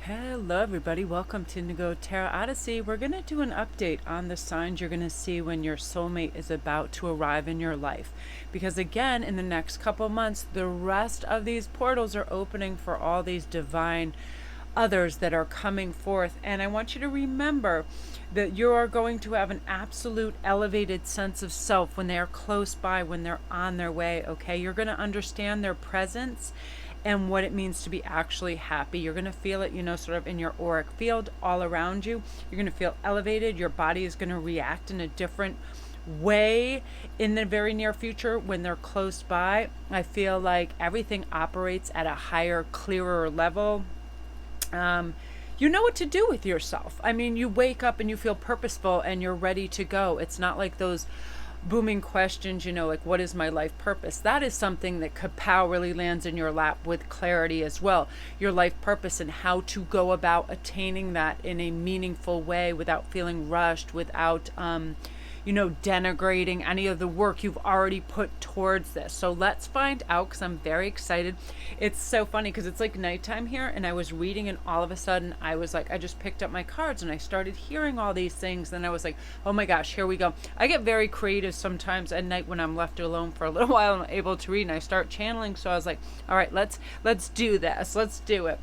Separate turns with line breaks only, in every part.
Hello everybody, welcome to Indigo Tarot Odyssey. We're going to do an update on the signs you're going to see when your soulmate is about to arrive in your life. Because again, in the next couple months, the rest of these portals are opening for all these divine others that are coming forth. And I want you to remember that you are going to have an absolute elevated sense of self when they are close by, when they're on their way, okay? You're going to understand their presence and what it means to be actually happy. You're going to feel it, sort of in your auric field all around you. You're going to feel elevated. Your body is going to react in a different way in the very near future when they're close by. I feel like everything operates at a higher, clearer level. You know what to do with yourself. I mean, you wake up and you feel purposeful and you're ready to go. It's not like those booming questions, like what is my life purpose? That is something that kapow really lands in your lap with clarity as well. Your life purpose and how to go about attaining that in a meaningful way without feeling rushed, without denigrating any of the work you've already put towards this. So let's find out, because I'm very excited. It's so funny because it's like nighttime here and I was reading and all of a sudden I was like, I just picked up my cards and I started hearing all these things. And I was like, oh my gosh, here we go. I get very creative sometimes at night when I'm left alone for a little while and I'm able to read and I start channeling. So I was like, all right, let's do this. Let's do it.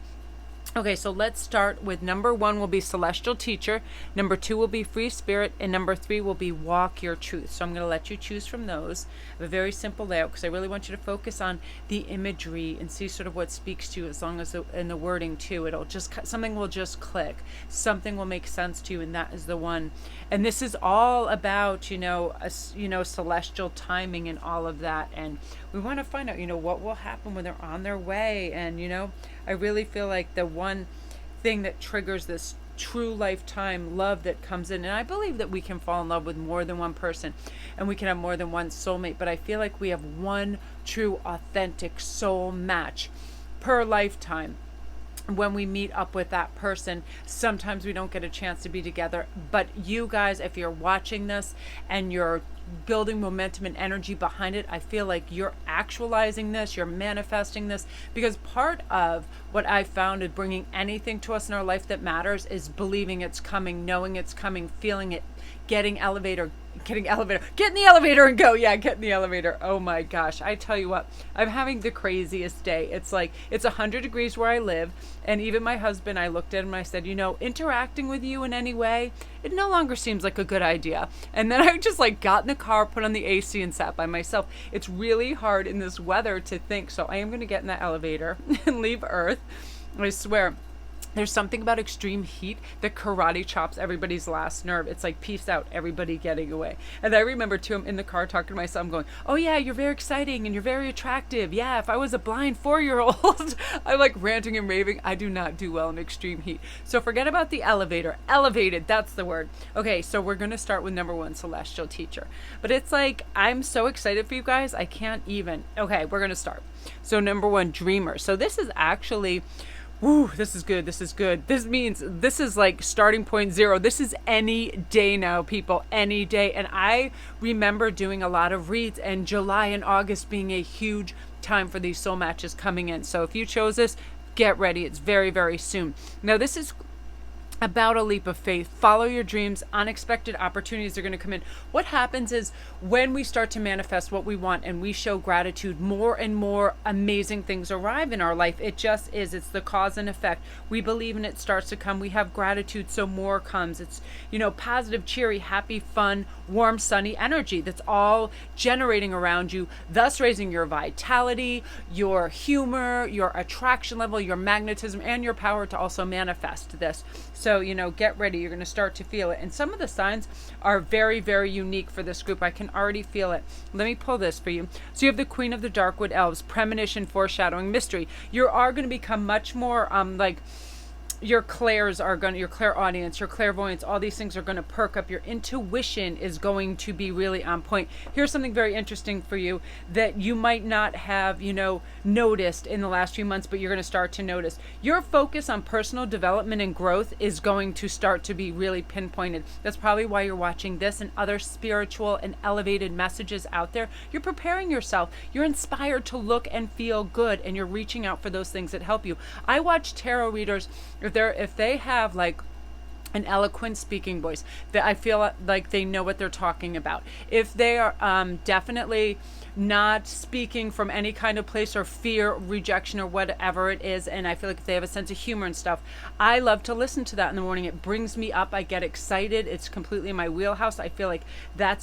Okay, so let's start with number 1 will be Celestial Teacher, number 2 will be Free Spirit, and number 3 will be Walk Your Truth. So I'm going to let you choose from those. I have a very simple layout because I really want you to focus on the imagery and see sort of what speaks to you, as long as in the wording too. Something will just click. Something will make sense to you, and that is the one. And this is all about, celestial timing and all of that. And we want to find out, what will happen when they're on their way. And, I really feel like the one thing that triggers this true lifetime love that comes in, and I believe that we can fall in love with more than one person and we can have more than one soulmate, but I feel like we have one true authentic soul match per lifetime. When we meet up with that person, sometimes we don't get a chance to be together, but you guys, if you're watching this and you're building momentum and energy behind it, I feel like you're actualizing this, you're manifesting this, because part of what I found in bringing anything to us in our life that matters is believing it's coming, knowing it's coming, feeling it, get in the elevator and go. Yeah, get in the elevator. Oh my gosh, I tell you what, I'm having the craziest day. It's like it's 100 degrees where I live, and even my husband, I looked at him and I said, interacting with you in any way, it no longer seems like a good idea. And then I just got in the car, put on the AC and sat by myself. It's really hard in this weather to think, so I am going to get in that elevator and leave Earth. I swear. There's something about extreme heat that karate chops everybody's last nerve. It's like, peace out, everybody getting away. And I remember too, I'm in the car talking to myself, I'm going, oh yeah, you're very exciting and you're very attractive. Yeah, if I was a blind 4-year-old, I'm ranting and raving. I do not do well in extreme heat. So forget about the elevator. Elevated, that's the word. Okay, so we're going to start with number 1, Celestial Teacher. But it's like, I'm so excited for you guys, I can't even. Okay, we're going to start. So number 1, Dreamer. So this is actually... Woo, this is good. This is good. This means this is like starting point 0. This is any day now, people, any day. And I remember doing a lot of reads and July and August being a huge time for these soul matches coming in. So if you chose this, get ready. It's very, very soon. Now, this is about a leap of faith. Follow your dreams. Unexpected opportunities are going to come in. What happens is when we start to manifest what we want and we show gratitude, more and more amazing things arrive in our life. It just is. It's the cause and effect. We believe in it, starts to come. We have gratitude, so more comes. It's, positive, cheery, happy, fun, warm, sunny energy that's all generating around you, thus raising your vitality, your humor, your attraction level, your magnetism, and your power to also manifest this. So, get ready. You're going to start to feel it. And some of the signs are very, very unique for this group. I can already feel it. Let me pull this for you. So you have the Queen of the Darkwood Elves, premonition, foreshadowing, mystery. You are going to become much more your clairaudience, your clairvoyance, all these things are going to perk up. Your intuition is going to be really on point. Here's something very interesting for you that you might not have, noticed in the last few months, but you're going to start to notice. Your focus on personal development and growth is going to start to be really pinpointed. That's probably why you're watching this and other spiritual and elevated messages out there. You're preparing yourself. You're inspired to look and feel good, and you're reaching out for those things that help you. I watch tarot readers if they have like an eloquent speaking voice, that I feel like they know what they're talking about. If they are definitely not speaking from any kind of place or fear, rejection, or whatever it is, and I feel like if they have a sense of humor and stuff, I love to listen to that in the morning. It brings me up. I get excited. It's completely in my wheelhouse. I feel like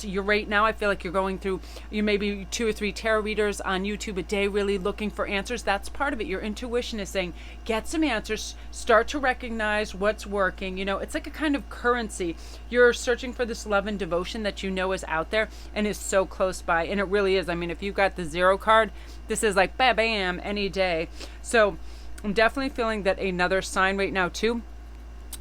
you're right now. I feel like you're going through, you maybe 2 or 3 tarot readers on YouTube a day, really looking for answers. That's part of it. Your intuition is saying, get some answers, start to recognize what's working. It's like a kind of currency. You're searching for this love and devotion that you know is out there and is so close by. And it really is. I mean, if you've got the 0 card, this is like bam, any day. So I'm definitely feeling that another sign right now too.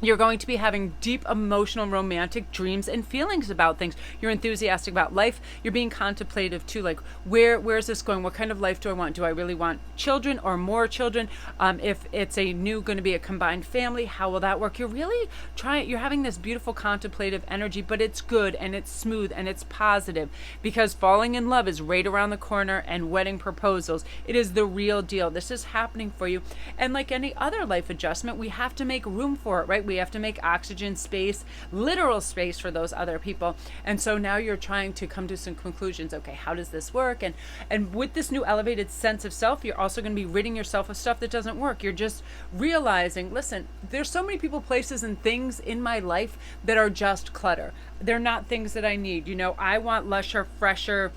You're going to be having deep emotional romantic dreams and feelings about things. You're enthusiastic about life. You're being contemplative too, like where is this going? What kind of life do I want? Do I really want children or more children? If it's going to be a combined family, how will that work? You're really you're having this beautiful contemplative energy, but it's good and it's smooth and it's positive, because falling in love is right around the corner, and wedding proposals, it is the real deal. This is happening for you. And like any other life adjustment, we have to make room for it, right? We have to make oxygen space, literal space for those other people. And so now you're trying to come to some conclusions. Okay, how does this work? And with this new elevated sense of self, you're also going to be ridding yourself of stuff that doesn't work. You're just realizing, listen, there's so many people, places, and things in my life that are just clutter. They're not things that I need. I want lusher, fresher,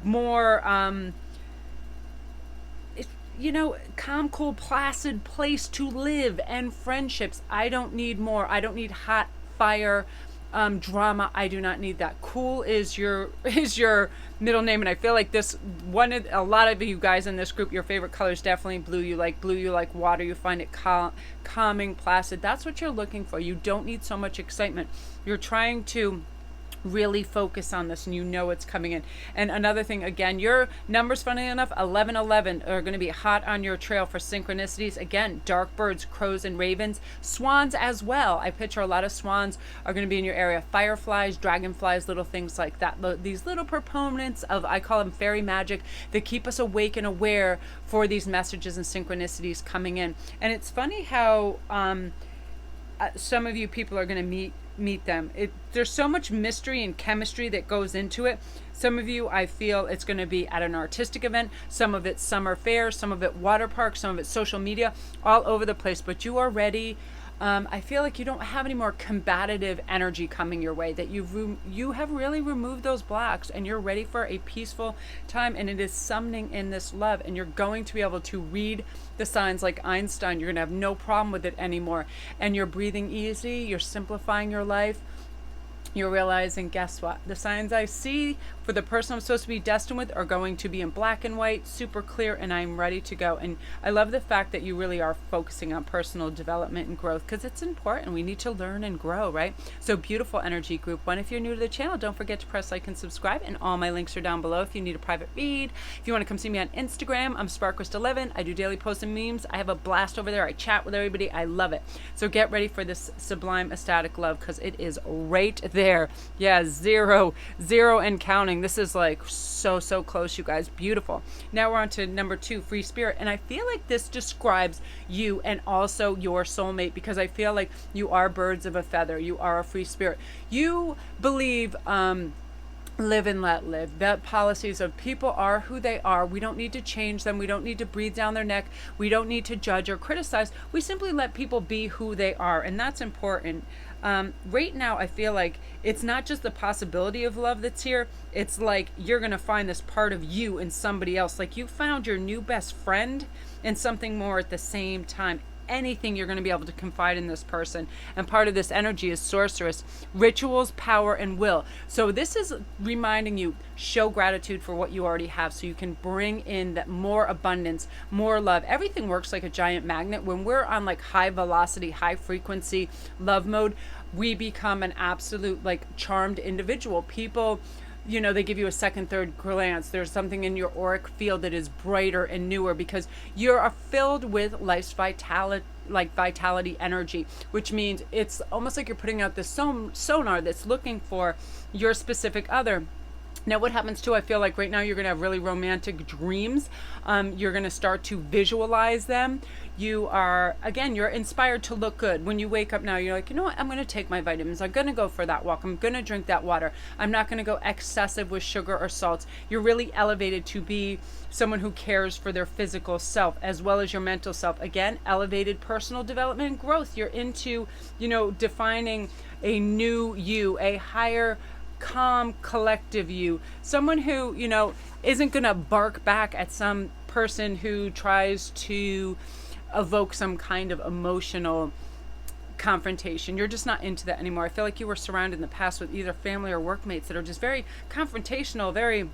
more calm, cool, placid place to live, and friendships. I don't need more. I don't need hot fire drama. I do not need that. Cool is your middle name, and I feel like a lot of you guys in this group, your favorite color is definitely blue. You like water. You find it calming, placid. That's what you're looking for. You don't need so much excitement. You're trying to really focus on this, and it's coming in. And another thing, again, your numbers, funny enough, 1111 are going to be hot on your trail for synchronicities. Again, dark birds, crows, and ravens, swans as well. I picture a lot of swans are going to be in your area. Fireflies, dragonflies, little things like that. These little proponents of, I call them fairy magic, that keep us awake and aware for these messages and synchronicities coming in. And it's funny how some of you people are going to meet them. There's so much mystery and chemistry that goes into it. Some of you, I feel it's going to be at an artistic event, some of it's summer fair, some of it water park, some of it social media, all over the place. But you are ready. I feel like you don't have any more combative energy coming your way, that you have really removed those blocks, and you're ready for a peaceful time, and it is summoning in this love, and you're going to be able to read the signs like Einstein. You're going to have no problem with it anymore, and you're breathing easy, you're simplifying your life. You're realizing, guess what? The signs I see for the person I'm supposed to be destined with are going to be in black and white, super clear, and I'm ready to go. And I love the fact that you really are focusing on personal development and growth, because it's important. We need to learn and grow, right? So beautiful energy, group 1. If you're new to the channel, don't forget to press like and subscribe, and all my links are down below if you need a private read. If you want to come see me on Instagram, I'm Sparkrist11. I do daily posts and memes. I have a blast over there. I chat with everybody. I love it. So get ready for this sublime, ecstatic love, because it is right there. Yeah, 0 and counting. This is like so close, you guys. Beautiful. Now we're on to number 2, free spirit. And I feel like this describes you and also your soulmate, because I feel like you are birds of a feather. You are a free spirit. You believe live and let live. That policies of people are who they are. We don't need to change them. We don't need to breathe down their neck. We don't need to judge or criticize. We simply let people be who they are, and that's important. Right now, I feel like it's not just the possibility of love that's here. It's like you're going to find this part of you in somebody else. Like you found your new best friend and something more at the same time. Anything, you're going to be able to confide in this person. And part of this energy is sorceress, rituals, power, and will. So this is reminding you, show gratitude for what you already have, so you can bring in that more abundance, more love. Everything works like a giant magnet. When we're on like high velocity, high frequency love mode, we become an absolute like charmed individual. People, they give you a second, third glance. There's something in your auric field that is brighter and newer, because you're filled with life's vitality energy, which means it's almost like you're putting out this sonar that's looking for your specific other. Now, what happens too, I feel like right now you're going to have really romantic dreams. You're going to start to visualize them. You are, again, you're inspired to look good. When you wake up now, you're like, you know what? I'm going to take my vitamins. I'm going to go for that walk. I'm going to drink that water. I'm not going to go excessive with sugar or salts. You're really elevated to be someone who cares for their physical self as well as your mental self. Again, elevated personal development and growth. You're into, defining a new you, a higher calm collective you, someone who isn't gonna bark back at some person who tries to evoke some kind of emotional confrontation. You're just not into that anymore. I feel like you were surrounded in the past with either family or workmates that are just very confrontational, very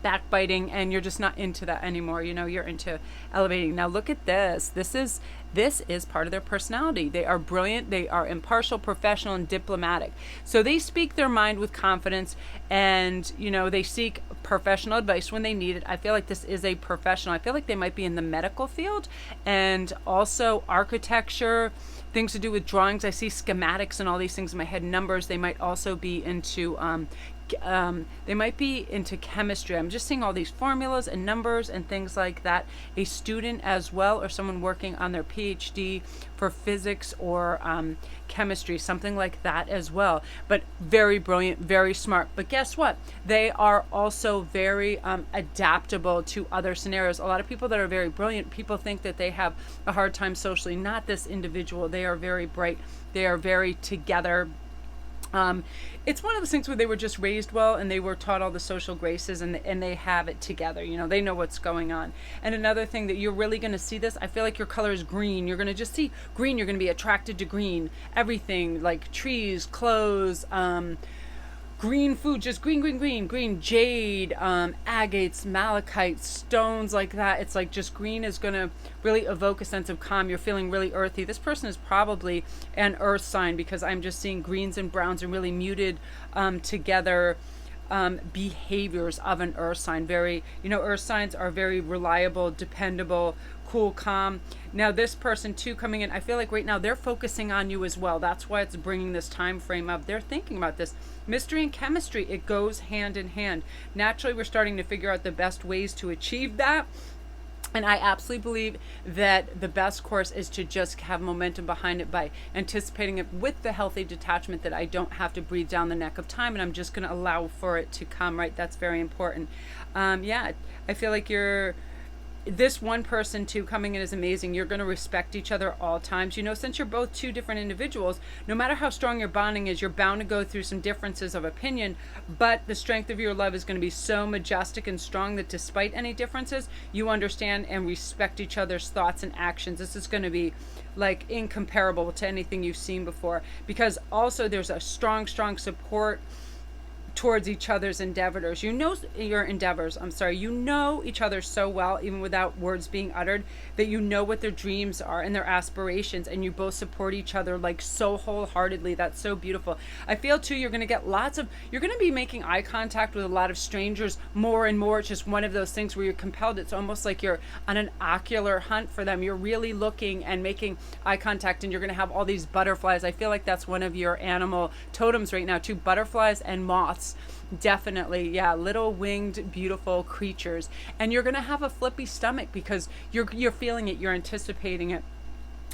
backbiting, and you're just not into that anymore. You're into elevating. Now look at this. This is part of their personality. They are brilliant, they are impartial, professional, and diplomatic. So they speak their mind with confidence, and they seek professional advice when they need it. I feel like this is a professional. I feel like they might be in the medical field and also architecture, things to do with drawings. I see schematics and all these things in my head, numbers. They might also be into chemistry. I'm just seeing all these formulas and numbers and things like that. A student as well, or someone working on their PhD for physics or chemistry, something like that as well. But very brilliant, very smart. But guess what? They are also very adaptable to other scenarios. A lot of people that are very brilliant, people think that they have a hard time socially. Not this individual. They are very bright. They are very together. It's one of those things where they were just raised well and they were taught all the social graces, and they have it together. They know what's going on. And another thing that you're really going to see this, I feel like your color is green. You're going to just see green. You're going to be attracted to green. Everything like trees, clothes, green food, just green jade, agates, malachite, stones like that. It's like just green is going to really evoke a sense of calm. You're feeling really earthy. This person is probably an earth sign, because I'm just seeing greens and browns and really muted together behaviors of an earth sign. Very, earth signs are very reliable, dependable, cool, calm. Now this person too coming in, I feel like right now they're focusing on you as well. That's why it's bringing this time frame up. They're thinking about this. Mystery and chemistry, it goes hand in hand. Naturally, we're starting to figure out the best ways to achieve that. And I absolutely believe that the best course is to just have momentum behind it by anticipating it with the healthy detachment, that I don't have to breathe down the neck of time, and I'm just going to allow for it to come, right? That's very important. I feel like this one person too coming in is amazing. You're going to respect each other at all times. Since you're both two different individuals, no matter how strong your bonding is, you're bound to go through some differences of opinion, but the strength of your love is going to be so majestic and strong that despite any differences, you understand and respect each other's thoughts and actions. This is going to be like incomparable to anything you've seen before, because also there's a strong support towards each other's endeavors. You know each other so well, even without words being uttered, that you know what their dreams are and their aspirations, and you both support each other like so wholeheartedly. That's so beautiful. I feel too you're going to get you're going to be making eye contact with a lot of strangers more and more. It's just one of those things where you're compelled. It's almost like you're on an ocular hunt for them. You're really looking and making eye contact, and you're going to have all these butterflies. I feel like that's one of your animal totems right now too, butterflies and moths. Definitely, yeah, little winged beautiful creatures. And you're gonna have a flippy stomach because you're feeling it, you're anticipating it.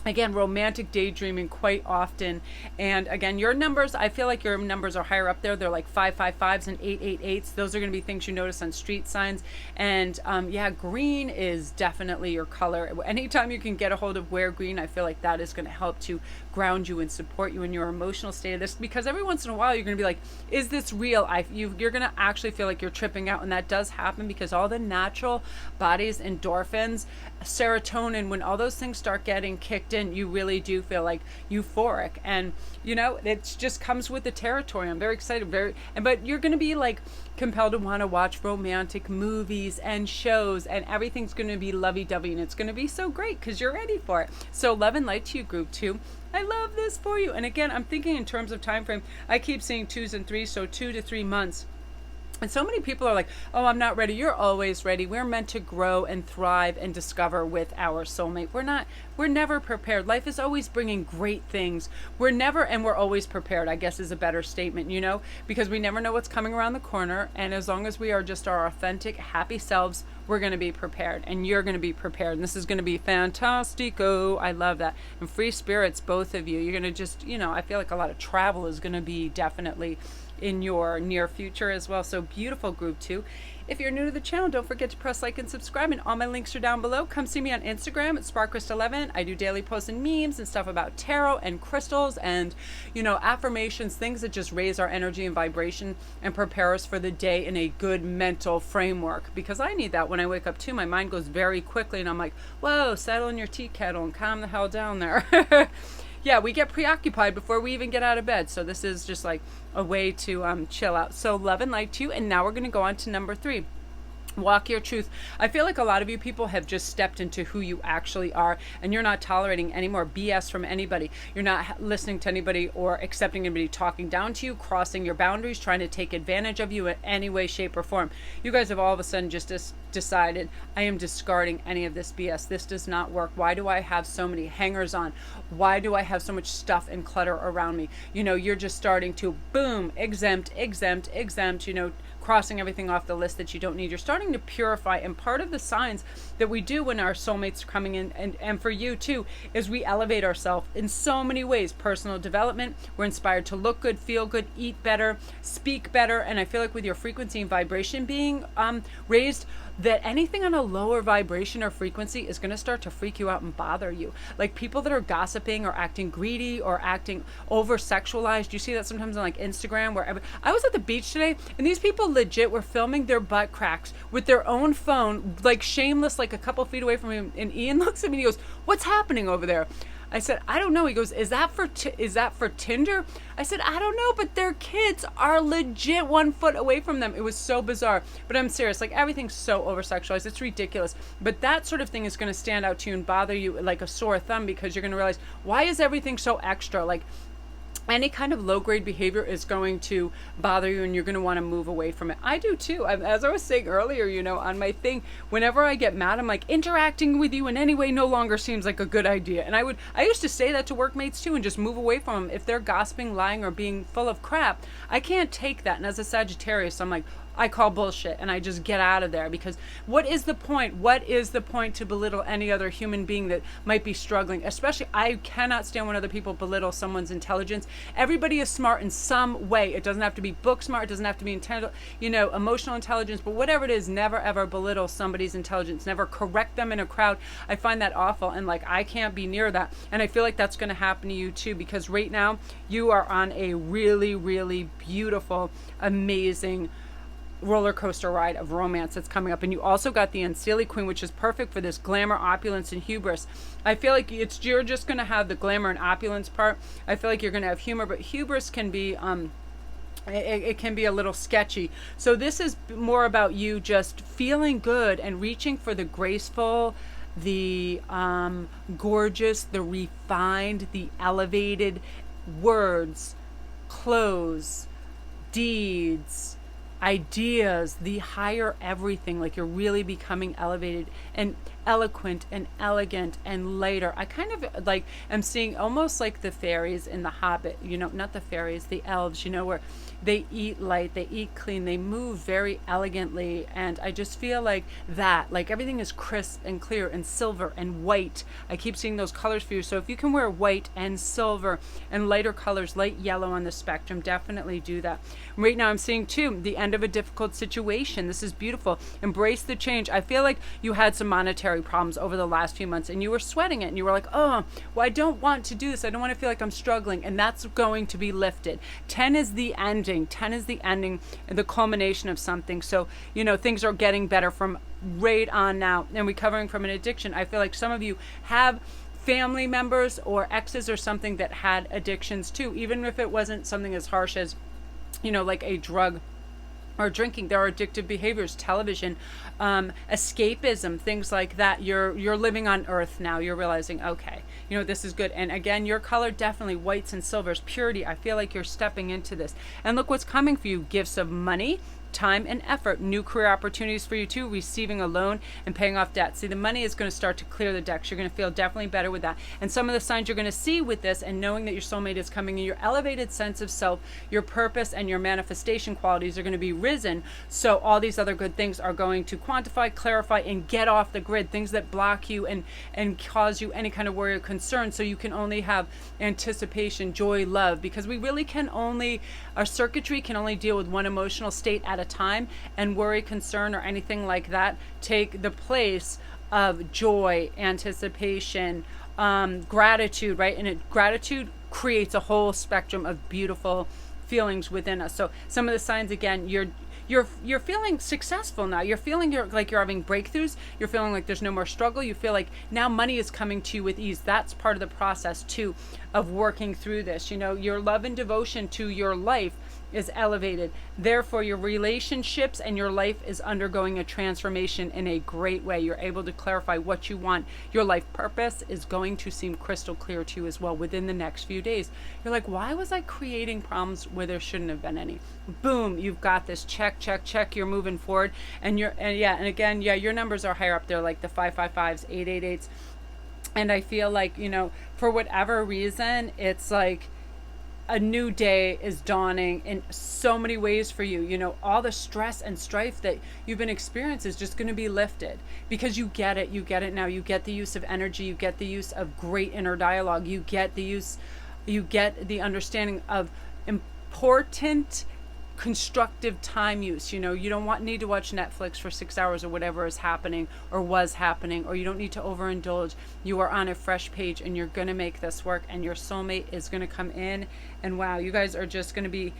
Again, romantic daydreaming quite often. And again, your numbers, I feel like your numbers are higher up there. They're like 555s and 888s. Those are going to be things you notice on street signs. And green is definitely your color. Anytime you can get a hold of wear green, I feel like that is going to help to ground you and support you in your emotional state of this. Because every once in a while, you're going to be like, is this real? You're going to actually feel like you're tripping out. And that does happen because all the natural bodies, endorphins, serotonin, when all those things start getting kicked in, you really do feel like euphoric, and it just comes with the territory. I'm very excited, but you're going to be like compelled to want to watch romantic movies and shows, and everything's going to be lovey-dovey, and it's going to be so great because you're ready for it. So love and light to you, group 2. I love this for you. And again, I'm thinking in terms of time frame. I keep seeing 2s and 3s, so 2 to 3 months. And so many people are like, oh, I'm not ready. You're always ready. We're meant to grow and thrive and discover with our soulmate. We're never prepared. Life is always bringing great things. And we're always prepared, I guess is a better statement, because we never know what's coming around the corner. And as long as we are just our authentic, happy selves, we're going to be prepared, and you're going to be prepared. And this is going to be fantastico. I love that. And free spirits, both of you. You're going to just, I feel like a lot of travel is going to be definitely in your near future as well. So beautiful, group 2. If you're new to the channel, don't forget to press like and subscribe, and all my links are down below. Come see me on Instagram at sparkrist11. I do daily posts and memes and stuff about tarot and crystals and affirmations, things that just raise our energy and vibration and prepare us for the day in a good mental framework, because I need that when I wake up too. My mind goes very quickly and I'm like, whoa, settle in your tea kettle and calm the hell down there. Yeah, we get preoccupied before we even get out of bed. So this is just like a way to chill out. So love and light to you. And now we're going to go on to number 3. Walk your truth. I feel like a lot of you people have just stepped into who you actually are, and you're not tolerating any more BS from anybody. You're not listening to anybody or accepting anybody talking down to you, crossing your boundaries, trying to take advantage of you in any way, shape, or form. You guys have all of a sudden just decided, I am discarding any of this BS. This does not work. Why do I have so many hangers on? Why do I have so much stuff and clutter around me? You're just starting to boom, exempt, crossing everything off the list that you don't need. You're starting to purify. And part of the signs that we do when our soulmates are coming in, and for you too, is we elevate ourselves in so many ways. Personal development, we're inspired to look good, feel good, eat better, speak better. And I feel like with your frequency and vibration being raised, that anything on a lower vibration or frequency is going to start to freak you out and bother you. Like people that are gossiping or acting greedy or acting over sexualized. You see that sometimes on like Instagram, where I was at the beach today and these people legit were filming their butt cracks with their own phone, like shameless, like a couple feet away from him. And Ian looks at me and he goes, what's happening over there? I said, I don't know. He goes, is that for Tinder? I said, I don't know, but their kids are legit 1 foot away from them. It was so bizarre. But I'm serious. Like everything's so over-sexualized. It's ridiculous. But that sort of thing is going to stand out to you and bother you like a sore thumb, because you're going to realize, why is everything so extra? Like any kind of low-grade behavior is going to bother you, and you're going to want to move away from it. I do too. As I was saying earlier, on my thing, whenever I get mad, I'm like, interacting with you in any way no longer seems like a good idea. And I used to say that to workmates too, and just move away from them. If they're gossiping, lying, or being full of crap, I can't take that. And as a Sagittarius, I'm like, I call bullshit and I just get out of there, because what is the point? What is the point to belittle any other human being that might be struggling? Especially, I cannot stand when other people belittle someone's intelligence. Everybody is smart in some way. It doesn't have to be book smart. It doesn't have to be emotional intelligence, but whatever it is, never ever belittle somebody's intelligence. Never correct them in a crowd. I find that awful, and like I can't be near that. And I feel like that's going to happen to you too, because right now you are on a really, really beautiful, amazing roller coaster ride of romance that's coming up. And you also got the Unseelie Queen, which is perfect for this glamour, opulence, and hubris. I feel like you're just going to have the glamour and opulence part. I feel like you're going to have humor, but hubris can be it can be a little sketchy. So this is more about you just feeling good and reaching for the graceful, the gorgeous, the refined, the elevated words, clothes, deeds, ideas, the higher everything. Like you're really becoming elevated and eloquent and elegant and lighter. I kind of like am seeing almost like the fairies in The Hobbit, not the fairies, the elves, where they eat light, they eat clean, they move very elegantly. And I just feel like that, like everything is crisp and clear and silver and white. I keep seeing those colors for you. So if you can wear white and silver and lighter colors, light yellow on the spectrum, definitely do that. Right now I'm seeing too the end of a difficult situation. This is beautiful. Embrace the change. I feel like you had some monetary problems over the last few months and you were sweating it and you were like, oh, well, I don't want to do this. I don't want to feel like I'm struggling. And that's going to be lifted. 10 is the ending. 10 is the ending, the culmination of something. So, things are getting better from right on now. And recovering from an addiction. I feel like some of you have family members or exes or something that had addictions too, even if it wasn't something as harsh as, like a drug or drinking. There are addictive behaviors, television, escapism, things like that. You're living on earth now. You're realizing, okay, this is good. And again, your color, definitely whites and silvers, purity. I feel like you're stepping into this. And look what's coming for you. Gifts of money, time and effort, new career opportunities for you too, receiving a loan and paying off debt. See, the money is going to start to clear the decks. You're going to feel definitely better with that. And some of the signs you're going to see with this, and knowing that your soulmate is coming in, your elevated sense of self, your purpose, and your manifestation qualities are going to be risen. So all these other good things are going to quantify, clarify, and get off the grid, things that block you and cause you any kind of worry or concern, so you can only have anticipation, joy, love, because we really can only, our circuitry can only deal with one emotional state at a time, and worry, concern, or anything like that take the place of joy, anticipation, gratitude, right? And gratitude creates a whole spectrum of beautiful feelings within us. So some of the signs, again, you're feeling successful now. You're feeling like you're having breakthroughs. You're feeling like there's no more struggle. You feel like now money is coming to you with ease. That's part of the process too of working through this. You know, your love and devotion to your life is elevated. Therefore, your relationships and your life is undergoing a transformation in a great way. You're able to clarify what you want. Your life purpose is going to seem crystal clear to you as well within the next few days. You're like, why was I creating problems where there shouldn't have been any? Boom, you've got this. Check, check, check. You're moving forward. And again, your numbers are higher up there, like the 555s, 888s. And I feel like, you know, for whatever reason, it's like a new day is dawning in so many ways for you. You know, all the stress and strife that you've been experiencing is just going to be lifted, because you get it now. You get the use of energy, you get the use of great inner dialogue, you get the understanding of important constructive time use. You know, you don't need to watch Netflix for 6 hours or whatever is happening or was happening, or you don't need to overindulge. You are on a fresh page, and you're going to make this work, and your soulmate is going to come in, and wow, you guys are just going to be,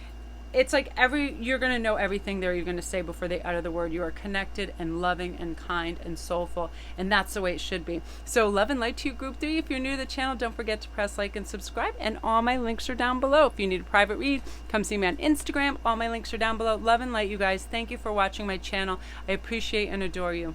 it's like you're going to know everything they're going to say before they utter the word. You are connected and loving and kind and soulful, and that's the way it should be. So love and light to you, group 3. If you're new to the channel, don't forget to press like and subscribe, and all my links are down below. If you need a private read, come see me on Instagram. All my links are down below. Love and light, you guys. Thank you for watching my channel. I appreciate and adore you.